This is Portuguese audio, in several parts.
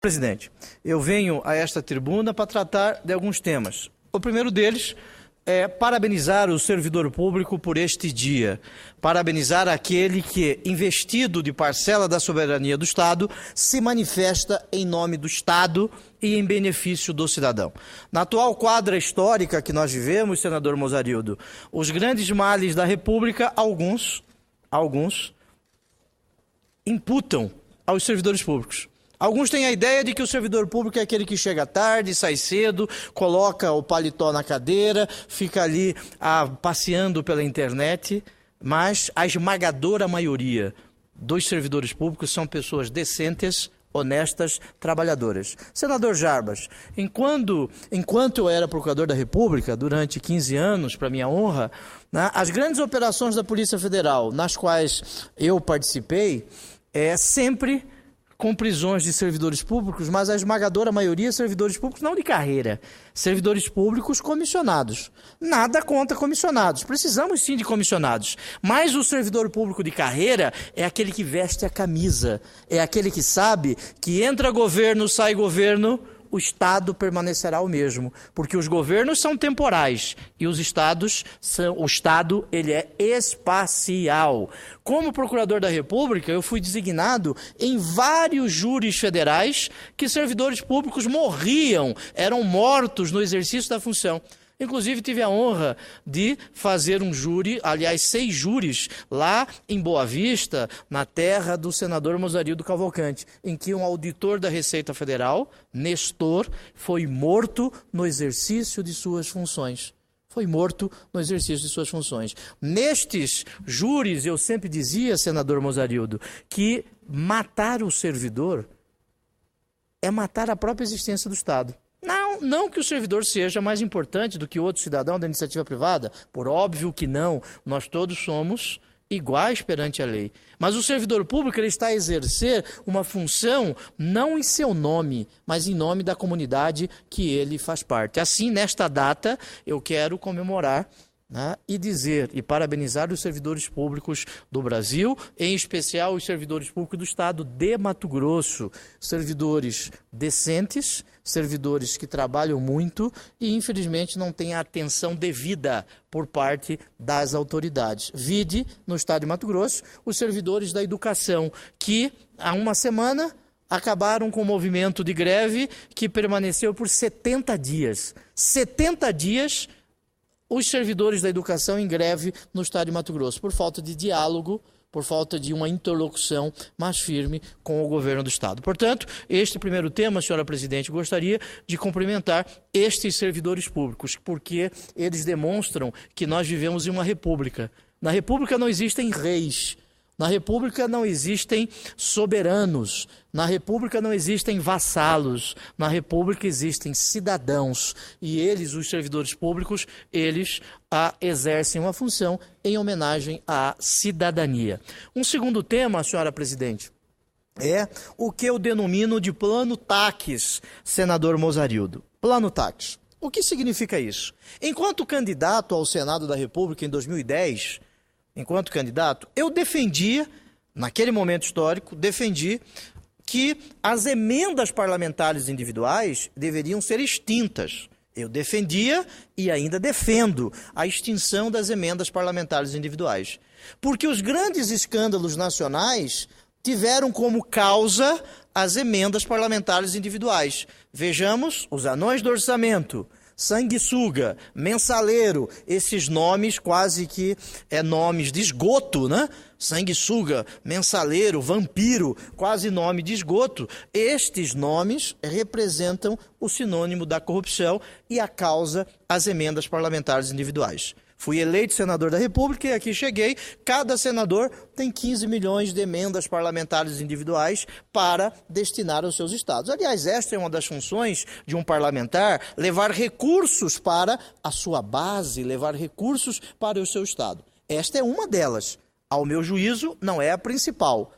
Presidente, eu venho a esta tribuna para tratar de alguns temas. O primeiro deles é parabenizar o servidor público por este dia, parabenizar aquele que, investido de parcela da soberania do Estado, se manifesta em nome do Estado e em benefício do cidadão. Na atual quadra histórica que nós vivemos, senador Mozarildo, os grandes males da República, alguns imputam aos servidores públicos. Alguns têm a ideia de que o servidor público é aquele que chega tarde, sai cedo, coloca o paletó na cadeira, fica ali passeando pela internet, mas a esmagadora maioria dos servidores públicos são pessoas decentes, honestas, trabalhadoras. Senador Jarbas, enquanto eu era procurador da República, durante 15 anos, para minha honra, as grandes operações da Polícia Federal, nas quais eu participei, sempre com prisões de servidores públicos, mas a esmagadora maioria servidores públicos não de carreira, servidores públicos comissionados. Nada contra comissionados, precisamos sim de comissionados, mas o servidor público de carreira é aquele que veste a camisa, é aquele que sabe que entra governo, sai governo, o Estado permanecerá o mesmo, porque os governos são temporais e o Estado ele é espacial. Como procurador da República, eu fui designado em vários júris federais que servidores públicos morriam, eram mortos no exercício da função. Inclusive, tive a honra de fazer um júri, aliás, 6 júris, lá em Boa Vista, na terra do senador Mozarildo Cavalcante, em que um auditor da Receita Federal, Nestor, foi morto no exercício de suas funções. Foi morto no exercício de suas funções. Nestes júris, eu sempre dizia, senador Mozarildo, que matar o servidor é matar a própria existência do Estado. Não que o servidor seja mais importante do que outro cidadão da iniciativa privada, por óbvio que não, nós todos somos iguais perante a lei. Mas o servidor público ele está a exercer uma função não em seu nome, mas em nome da comunidade que ele faz parte. Assim, nesta data, eu quero comemorar e dizer e parabenizar os servidores públicos do Brasil, em especial os servidores públicos do Estado de Mato Grosso, servidores decentes, servidores que trabalham muito e, infelizmente, não têm a atenção devida por parte das autoridades. Vide, no Estado de Mato Grosso, os servidores da educação, que, há uma semana, acabaram com um movimento de greve que permaneceu por 70 dias. 70 dias os servidores da educação em greve no Estado de Mato Grosso, por falta de diálogo, por falta de uma interlocução mais firme com o governo do Estado. Portanto, este primeiro tema, senhora presidente, gostaria de cumprimentar estes servidores públicos, porque eles demonstram que nós vivemos em uma república. Na república não existem reis, na república não existem soberanos, na república não existem vassalos, na república existem cidadãos e eles, os servidores públicos, eles exercem uma função em homenagem à cidadania. Um segundo tema, senhora presidente, é o que eu denomino de plano TACS, senador Mozarildo. Plano TACS. O que significa isso? Enquanto candidato ao Senado da República em 2010, enquanto candidato, eu defendia, naquele momento histórico, que as emendas parlamentares individuais deveriam ser extintas. Eu defendia e ainda defendo a extinção das emendas parlamentares individuais. Porque os grandes escândalos nacionais tiveram como causa as emendas parlamentares individuais. Vejamos os anões do orçamento, sanguessuga, mensaleiro, esses nomes quase que nomes de esgoto, né? Sanguessuga, mensaleiro, vampiro, quase nome de esgoto. Estes nomes representam o sinônimo da corrupção e a causa as emendas parlamentares individuais. Fui eleito senador da República e aqui cheguei. Cada senador tem 15 milhões de emendas parlamentares individuais para destinar aos seus estados. Aliás, esta é uma das funções de um parlamentar, levar recursos para a sua base, levar recursos para o seu estado. Esta é uma delas. Ao meu juízo, não é a principal.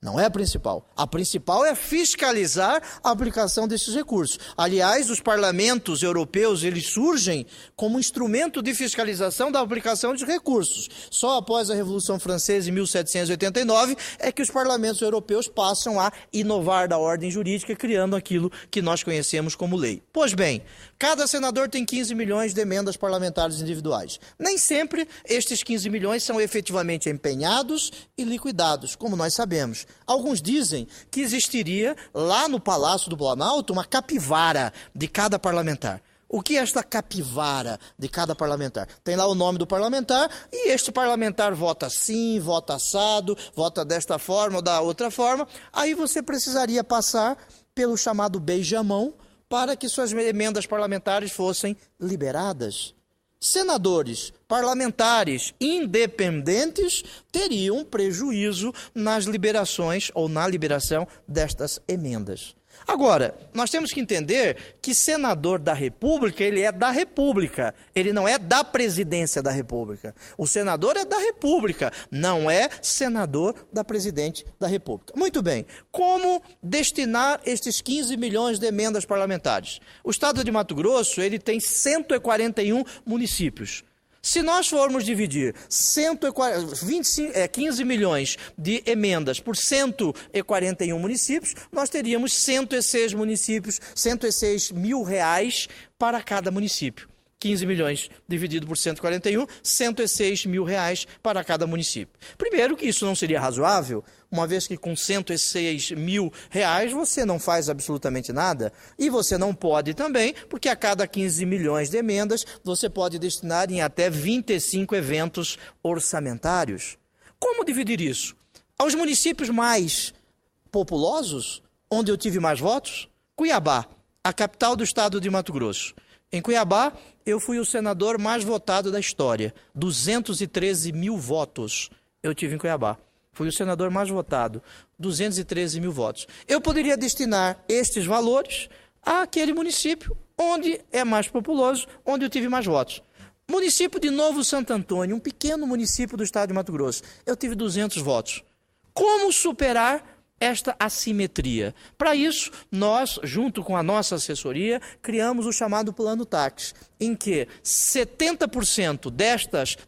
Não é a principal. A principal é fiscalizar a aplicação desses recursos. Aliás, os parlamentos europeus, eles surgem como instrumento de fiscalização da aplicação de recursos. Só após a Revolução Francesa, em 1789, é que os parlamentos europeus passam a inovar da ordem jurídica, criando aquilo que nós conhecemos como lei. Pois bem, cada senador tem 15 milhões de emendas parlamentares individuais. Nem sempre estes 15 milhões são efetivamente empenhados e liquidados, como nós sabemos. Alguns dizem que existiria lá no Palácio do Planalto uma capivara de cada parlamentar. O que é esta capivara de cada parlamentar? Tem lá o nome do parlamentar e este parlamentar vota assim, vota assado, vota desta forma ou da outra forma. Aí você precisaria passar pelo chamado beijamão para que suas emendas parlamentares fossem liberadas. Senadores, parlamentares independentes teriam prejuízo nas liberações ou na liberação destas emendas. Agora, nós temos que entender que senador da República, ele é da República, ele não é da presidência da República. O senador é da República, não é senador da presidente da República. Muito bem, como destinar estes 15 milhões de emendas parlamentares? O estado de Mato Grosso, ele tem 141 municípios. Se nós formos dividir 15 milhões de emendas por 141 municípios, nós teríamos 106 municípios, 106 mil reais para cada município. 15 milhões dividido por 141, 106 mil reais para cada município. Primeiro que isso não seria razoável, uma vez que com 106 mil reais você não faz absolutamente nada, e você não pode também, porque a cada 15 milhões de emendas você pode destinar em até 25 eventos orçamentários. Como dividir isso? Aos municípios mais populosos, onde eu tive mais votos, Cuiabá, a capital do estado de Mato Grosso. Em Cuiabá, eu fui o senador mais votado da história. 213 mil votos eu tive em Cuiabá. Fui o senador mais votado. 213 mil votos. Eu poderia destinar estes valores àquele município onde é mais populoso, onde eu tive mais votos. Município de Novo Santo Antônio, um pequeno município do estado de Mato Grosso. Eu tive 200 votos. Como superar esta assimetria? Para isso, nós, junto com a nossa assessoria, criamos o chamado Plano Tax, em que 70%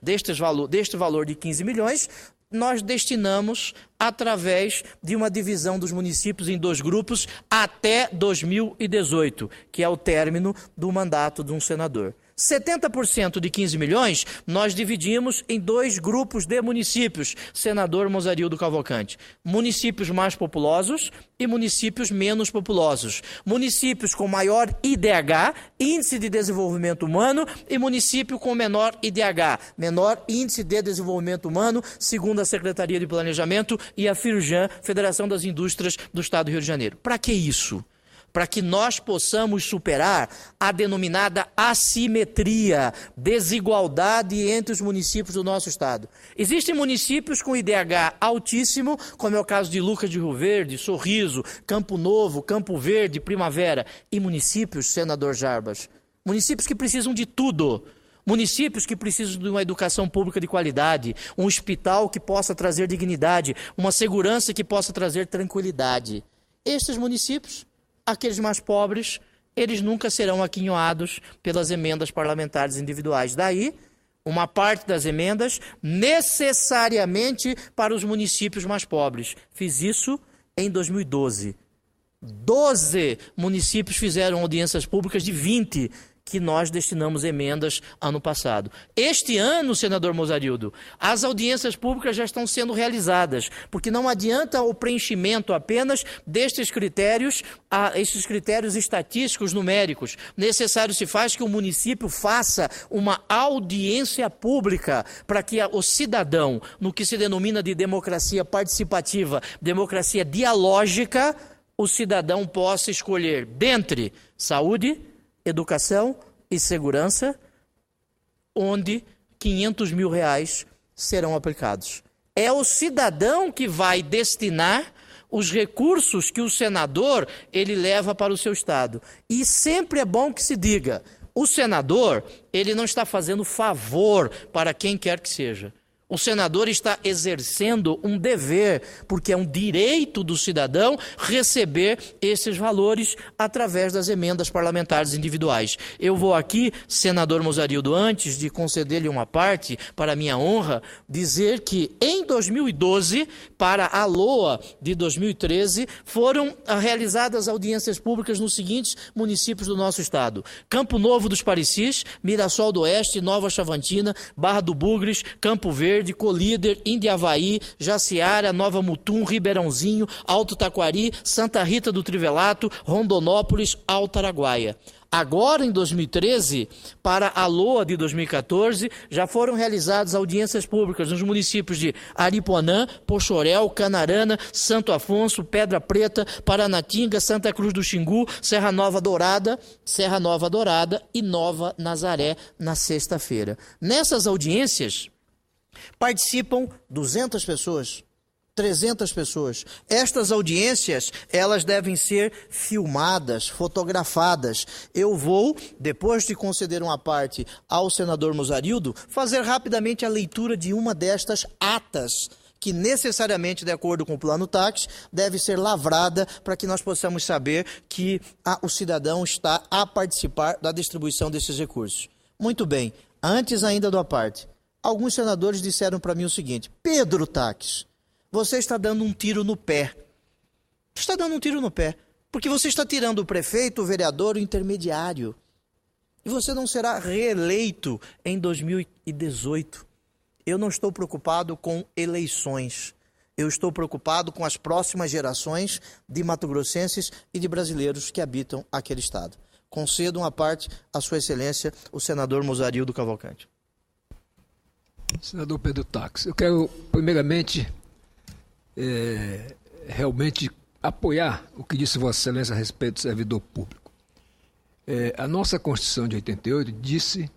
deste valor de 15 milhões, nós destinamos através de uma divisão dos municípios em 2 grupos até 2018, que é o término do mandato de um senador. 70% de 15 milhões nós dividimos em 2 grupos de municípios, senador Mozarildo Cavalcante. Municípios mais populosos e municípios menos populosos. Municípios com maior IDH, Índice de Desenvolvimento Humano, e município com menor IDH, menor Índice de Desenvolvimento Humano, segundo a Secretaria de Planejamento e a FIRJAN, Federação das Indústrias do Estado do Rio de Janeiro. Para que isso? Para que nós possamos superar a denominada assimetria, desigualdade entre os municípios do nosso estado. Existem municípios com IDH altíssimo, como é o caso de Lucas de Rio Verde, Sorriso, Campo Novo, Campo Verde, Primavera, e municípios, senador Jarbas, municípios que precisam de tudo. Municípios que precisam de uma educação pública de qualidade, um hospital que possa trazer dignidade, uma segurança que possa trazer tranquilidade. Estes municípios, aqueles mais pobres, eles nunca serão aquinhoados pelas emendas parlamentares individuais. Daí, uma parte das emendas necessariamente para os municípios mais pobres. Fiz isso em 2012. 12 municípios fizeram audiências públicas de 20 que nós destinamos emendas ano passado. Este ano, senador Mozarildo, as audiências públicas já estão sendo realizadas, porque não adianta o preenchimento apenas destes critérios, esses critérios estatísticos numéricos. Necessário se faz que o município faça uma audiência pública para que o cidadão, no que se denomina de democracia participativa, democracia dialógica, o cidadão possa escolher dentre saúde, educação e segurança, onde 500 mil reais serão aplicados. É o cidadão que vai destinar os recursos que o senador ele leva para o seu estado. E sempre é bom que se diga, o senador ele não está fazendo favor para quem quer que seja. O senador está exercendo um dever, porque é um direito do cidadão receber esses valores através das emendas parlamentares individuais. Eu vou aqui, senador Mozarildo, antes de conceder-lhe uma parte, para minha honra, dizer que em 2012, para a LOA de 2013, foram realizadas audiências públicas nos seguintes municípios do nosso estado: Campo Novo dos Parecis, Mirassol do Oeste, Nova Chavantina, Barra do Bugres, Campo Verde, Colíder, Indiavaí, Jaciara, Nova Mutum, Ribeirãozinho, Alto Taquari, Santa Rita do Trivelato, Rondonópolis, Alto Araguaia. Agora, em 2013, para a LOA de 2014, já foram realizadas audiências públicas nos municípios de Aripuanã, Poxorel, Canarana, Santo Afonso, Pedra Preta, Paranatinga, Santa Cruz do Xingu, Serra Nova Dourada e Nova Nazaré, na sexta-feira. Nessas audiências participam 200 pessoas, 300 pessoas. Estas audiências, elas devem ser filmadas, fotografadas. Eu vou, depois de conceder uma parte ao senador Mozarildo, fazer rapidamente a leitura de uma destas atas, que necessariamente, de acordo com o plano TACS, deve ser lavrada para que nós possamos saber que o cidadão está a participar da distribuição desses recursos. Muito bem, antes ainda da parte, alguns senadores disseram para mim o seguinte: Pedro Taques, você está dando um tiro no pé. Está dando um tiro no pé, porque você está tirando o prefeito, o vereador, o intermediário. E você não será reeleito em 2018. Eu não estou preocupado com eleições. Eu estou preocupado com as próximas gerações de mato-grossenses e de brasileiros que habitam aquele estado. Concedo uma parte à sua excelência, o senador Mozarildo Cavalcante. Senador Pedro Taques, eu quero primeiramente realmente apoiar o que disse Vossa Excelência a respeito do servidor público. A nossa Constituição de 88 disse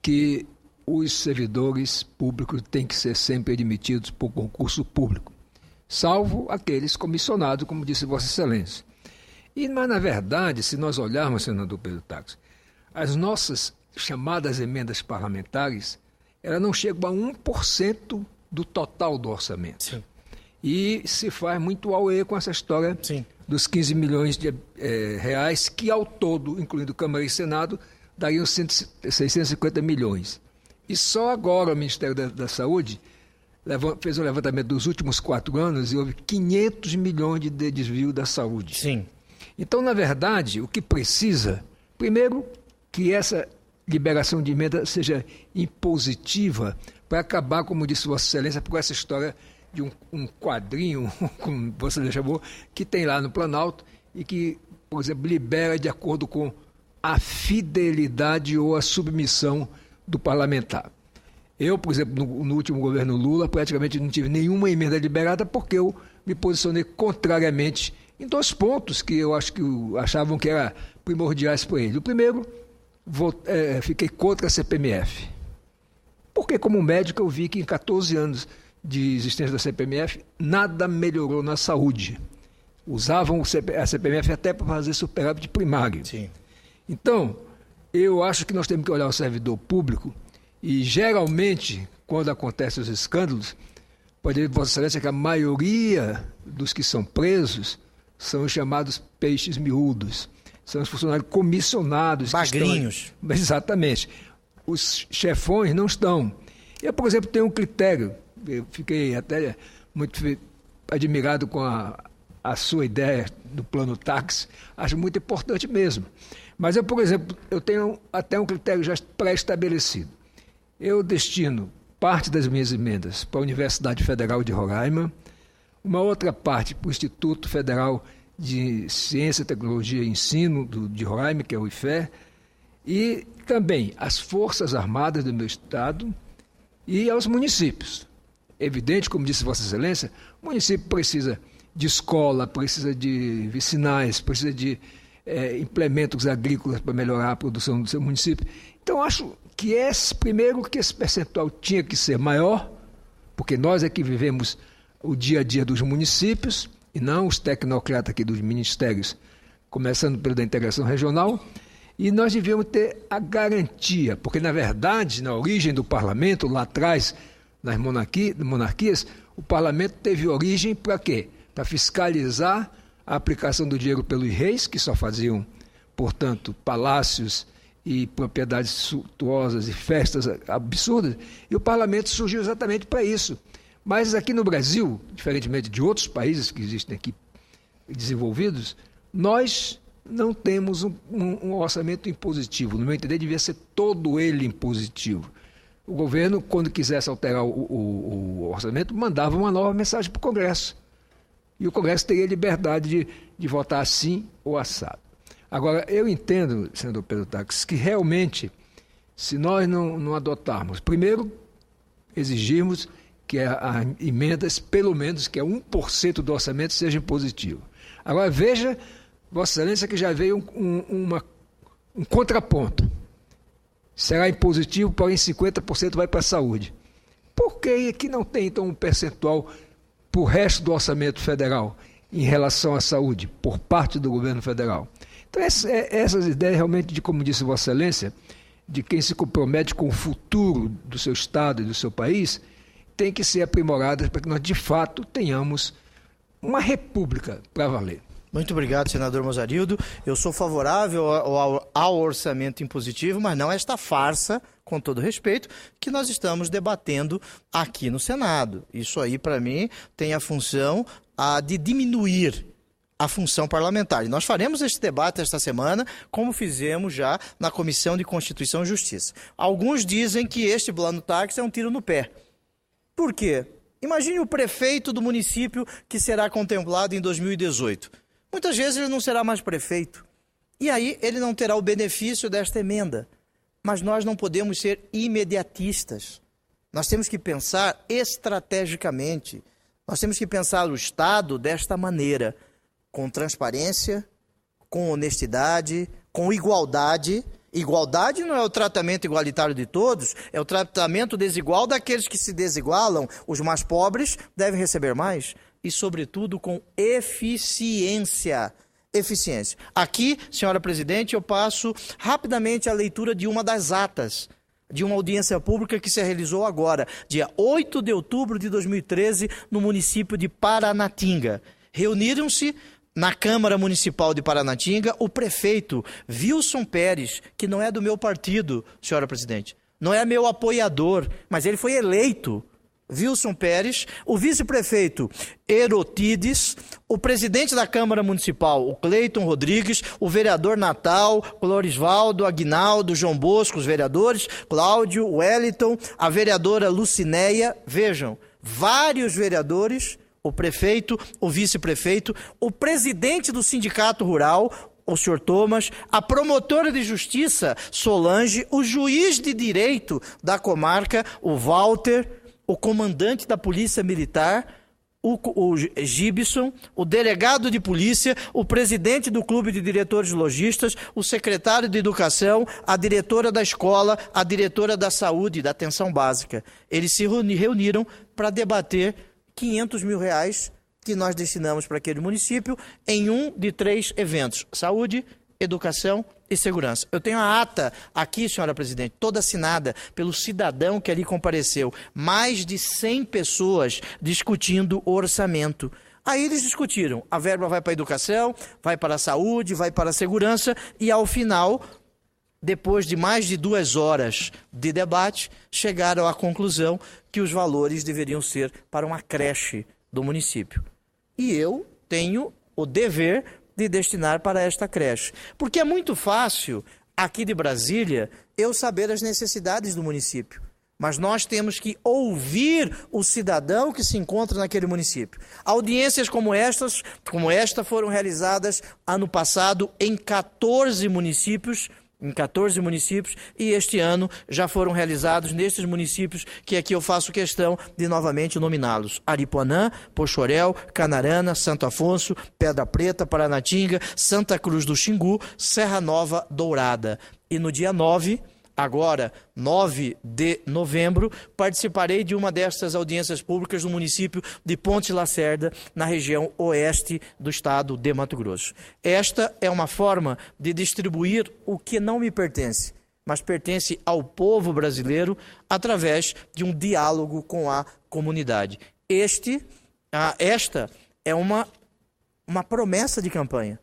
que os servidores públicos têm que ser sempre admitidos por concurso público, salvo aqueles comissionados, como disse Vossa Excelência. Mas, na verdade, se nós olharmos, senador Pedro Taques, as nossas chamadas emendas parlamentares, elas não chegam a 1% do total do orçamento. Sim. E se faz muito auê com essa história Sim. dos 15 milhões de reais, que ao todo, incluindo Câmara e Senado, dariam 650 milhões. E só agora o Ministério da Saúde fez um levantamento dos últimos 4 anos e houve 500 milhões de desvio da saúde. Sim. Então, na verdade, o que precisa, primeiro, que essa liberação de emenda seja impositiva para acabar, como disse Vossa Excelência, com essa história de um quadrinho, como Vossa Excelência chamou, que tem lá no Planalto e que, por exemplo, libera de acordo com a fidelidade ou a submissão do parlamentar. Eu, por exemplo, no último governo Lula, praticamente não tive nenhuma emenda liberada porque eu me posicionei contrariamente em 2 pontos que eu acho que achavam que eram primordiais para ele. O primeiro, fiquei contra a CPMF. Porque, como médico, eu vi que em 14 anos de existência da CPMF, nada melhorou na saúde. Usavam a CPMF até para fazer superávit primário. Sim. Então, eu acho que nós temos que olhar o servidor público e, geralmente, quando acontecem os escândalos, pode dizer, Vossa Excelência, que a maioria dos que são presos são os chamados peixes miúdos. São os funcionários comissionados. Bagrinhos. Exatamente. Os chefões não estão. Eu, por exemplo, tenho um critério. Eu fiquei até muito admirado com a sua ideia do plano TACS. Acho muito importante mesmo. Mas eu, por exemplo, eu tenho até um critério já pré-estabelecido. Eu destino parte das minhas emendas para a Universidade Federal de Roraima, uma outra parte para o Instituto Federal de Ciência, Tecnologia e Ensino de Roraima, que é o IFE, e também às Forças Armadas do meu estado e aos municípios. Evidente, como disse Vossa Excelência, o município precisa de escola, precisa de vicinais, precisa de implementos agrícolas para melhorar a produção do seu município. Então, acho que primeiro que esse percentual tinha que ser maior, porque nós é que vivemos o dia a dia dos municípios, e não os tecnocratas aqui dos ministérios, começando pelo da integração regional, e nós devíamos ter a garantia, porque, na verdade, na origem do parlamento, lá atrás, nas monarquias, o parlamento teve origem para quê? Para fiscalizar a aplicação do dinheiro pelos reis, que só faziam, portanto, palácios e propriedades suntuosas e festas absurdas, e o parlamento surgiu exatamente para isso. Mas aqui no Brasil, diferentemente de outros países que existem aqui desenvolvidos, nós não temos um orçamento impositivo. No meu entender, devia ser todo ele impositivo. O governo, quando quisesse alterar o orçamento, mandava uma nova mensagem para o Congresso. E o Congresso teria liberdade de votar assim ou assado. Agora, eu entendo, senador Pedro Taques, que realmente, se nós não adotarmos, primeiro, exigirmos que as emendas, pelo menos, que é 1% do orçamento, seja impositivo. Agora, veja, Vossa Excelência, que já veio um contraponto. Será impositivo, porém 50% vai para a saúde. Por que aqui não tem, então, um percentual para o resto do orçamento federal em relação à saúde, por parte do governo federal? Então, essas ideias realmente, como disse Vossa Excelência, de quem se compromete com o futuro do seu Estado e do seu país, tem que ser aprimoradas para que nós, de fato, tenhamos uma república para valer. Muito obrigado, senador Mozarildo. Eu sou favorável ao orçamento impositivo, mas não a esta farsa, com todo respeito, que nós estamos debatendo aqui no Senado. Isso aí, para mim, tem a função de diminuir a função parlamentar. E nós faremos este debate esta semana, como fizemos já na Comissão de Constituição e Justiça. Alguns dizem que este plano táxi é um tiro no pé. Por quê? Imagine o prefeito do município que será contemplado em 2018. Muitas vezes ele não será mais prefeito. E aí ele não terá o benefício desta emenda. Mas nós não podemos ser imediatistas. Nós temos que pensar estrategicamente. Nós temos que pensar o Estado desta maneira, com transparência, com honestidade, com igualdade. Igualdade não é o tratamento igualitário de todos, é o tratamento desigual daqueles que se desigualam. Os mais pobres devem receber mais. E, sobretudo, com eficiência. Eficiência. Aqui, senhora presidente, eu passo rapidamente a leitura de uma das atas de uma audiência pública que se realizou agora, dia 8 de outubro de 2013, no município de Paranatinga. Reuniram-se na Câmara Municipal de Paranatinga o prefeito Wilson Pérez, que não é do meu partido, senhora presidente, não é meu apoiador, mas ele foi eleito. Wilson Pérez, o vice-prefeito Erotides, o presidente da Câmara Municipal, o Cleiton Rodrigues, o vereador Natal, Clorisvaldo, Aguinaldo, João Bosco, os vereadores, Cláudio, Wellington, a vereadora Lucinéia, vejam, vários vereadores, o prefeito, o vice-prefeito, o presidente do Sindicato Rural, o senhor Thomas, a promotora de justiça, Solange, o juiz de direito da comarca, o Walter, o comandante da Polícia Militar, o Gibson, o delegado de polícia, o presidente do Clube de Diretores Logistas, o secretário de Educação, a diretora da escola, a diretora da saúde e da atenção básica. Eles se reuniram para debater 500 mil reais que nós destinamos para aquele município em um de 3 eventos: saúde, educação e segurança. Eu tenho a ata aqui, senhora presidente, toda assinada pelo cidadão que ali compareceu. Mais de 100 pessoas discutindo o orçamento. Aí eles discutiram. A verba vai para a educação, vai para a saúde, vai para a segurança e, ao final, depois de mais de 2 horas de debate, chegaram à conclusão que os valores deveriam ser para uma creche do município. E eu tenho o dever de destinar para esta creche. Porque é muito fácil, aqui de Brasília, eu saber as necessidades do município. Mas nós temos que ouvir o cidadão que se encontra naquele município. Audiências como esta foram realizadas ano passado em 14 municípios, e este ano já foram realizados nestes municípios que aqui eu faço questão de novamente nominá-los: Aripuanã, Poxorel, Canarana, Santo Afonso, Pedra Preta, Paranatinga, Santa Cruz do Xingu, Serra Nova, Dourada. E no dia 9 de novembro, participarei de uma destas audiências públicas no município de Ponte Lacerda, na região oeste do estado de Mato Grosso. Esta é uma forma de distribuir o que não me pertence. mas pertence ao povo brasileiro através de um diálogo com a comunidade. Esta é uma promessa de campanha.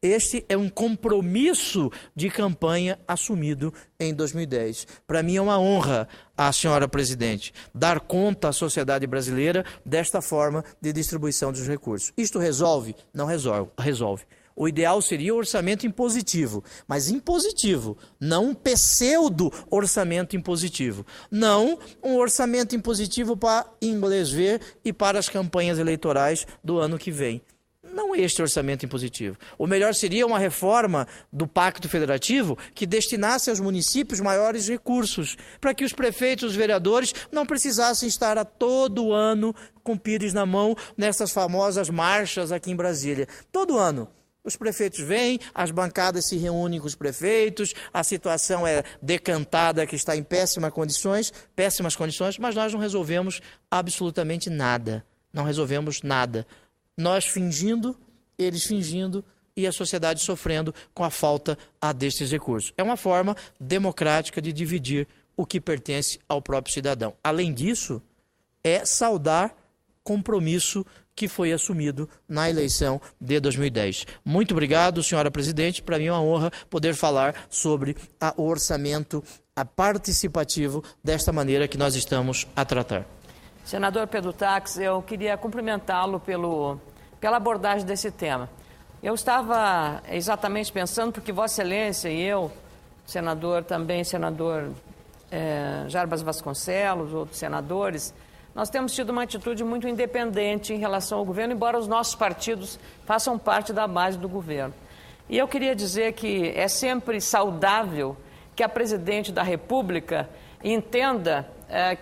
Este é um compromisso de campanha assumido em 2010. Para mim é uma honra, a senhora presidente, dar conta à sociedade brasileira desta forma de distribuição dos recursos. Isto resolve? Não resolve. O ideal seria o orçamento impositivo, mas impositivo, não um pseudo-orçamento impositivo. Não um orçamento impositivo para inglês ver e para as campanhas eleitorais do ano que vem. Não este orçamento impositivo. O melhor seria uma reforma do Pacto Federativo que destinasse aos municípios maiores recursos, para que os prefeitos e os vereadores não precisassem estar a todo ano com pires na mão nessas famosas marchas aqui em Brasília. Todo ano. Os prefeitos vêm, as bancadas se reúnem com os prefeitos, a situação é decantada, que está em péssimas condições, mas nós não resolvemos absolutamente nada. Não resolvemos nada. Nós fingindo, eles fingindo e a sociedade sofrendo com a falta destes recursos. É uma forma democrática de dividir o que pertence ao próprio cidadão. Além disso, é saudar compromisso que foi assumido na eleição de 2010. Muito obrigado, senhora presidente. Para mim é uma honra poder falar sobre o orçamento participativo desta maneira que nós estamos a tratar. Senador Pedro Taques, eu queria cumprimentá-lo pela abordagem desse tema. Eu estava exatamente pensando, porque Vossa Excelência e eu, senador Jarbas Vasconcelos, outros senadores, nós temos tido uma atitude muito independente em relação ao governo, embora os nossos partidos façam parte da base do governo. E eu queria dizer que é sempre saudável que a Presidente da República entenda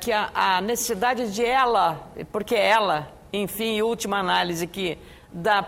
que a necessidade de ela, porque ela, enfim, em última análise, que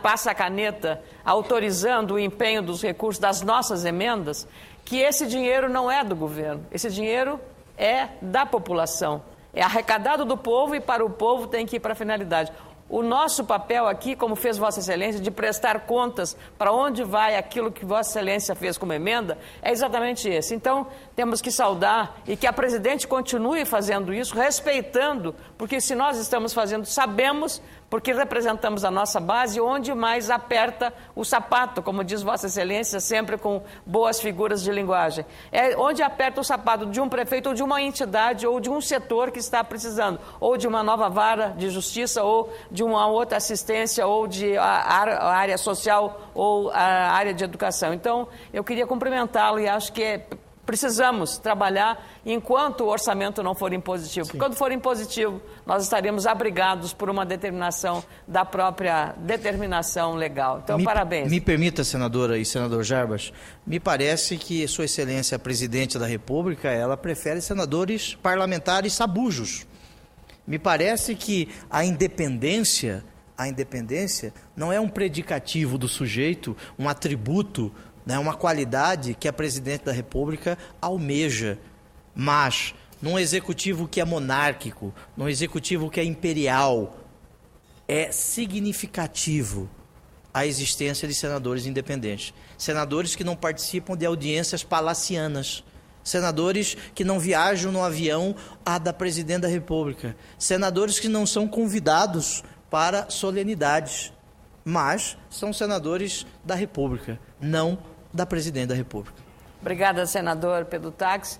passa a caneta autorizando o empenho dos recursos das nossas emendas, que esse dinheiro não é do governo, esse dinheiro é da população, é arrecadado do povo e para o povo tem que ir para a finalidade. O nosso papel aqui, como fez Vossa Excelência, de prestar contas para onde vai aquilo que Vossa Excelência fez como emenda, é exatamente esse. Então, temos que saudar e que a Presidente continue fazendo isso, respeitando, porque se nós estamos fazendo, sabemos, porque representamos a nossa base, onde mais aperta o sapato, como diz Vossa Excelência, sempre com boas figuras de linguagem. É onde aperta o sapato de um prefeito ou de uma entidade ou de um setor que está precisando, ou de uma nova vara de justiça, ou de uma outra assistência, ou de a área social, ou a área de educação. Então, eu queria cumprimentá-lo e acho que precisamos trabalhar enquanto o orçamento não for impositivo. Porque quando for impositivo, nós estaremos abrigados por uma determinação da própria determinação legal. Então, parabéns. Me permita, senadora e senador Jarbas, me parece que Sua Excelência, a Presidente da República, ela prefere senadores parlamentares sabujos. Me parece que a independência não é um predicativo do sujeito, um atributo, né, uma qualidade que a Presidente da República almeja, mas num executivo que é monárquico, num executivo que é imperial, é significativo a existência de senadores independentes, senadores que não participam de audiências palacianas, senadores que não viajam no avião da Presidente da República, senadores que não são convidados para solenidades, mas são senadores da República, não da Presidente da República. Obrigada, senador Pedro Taques.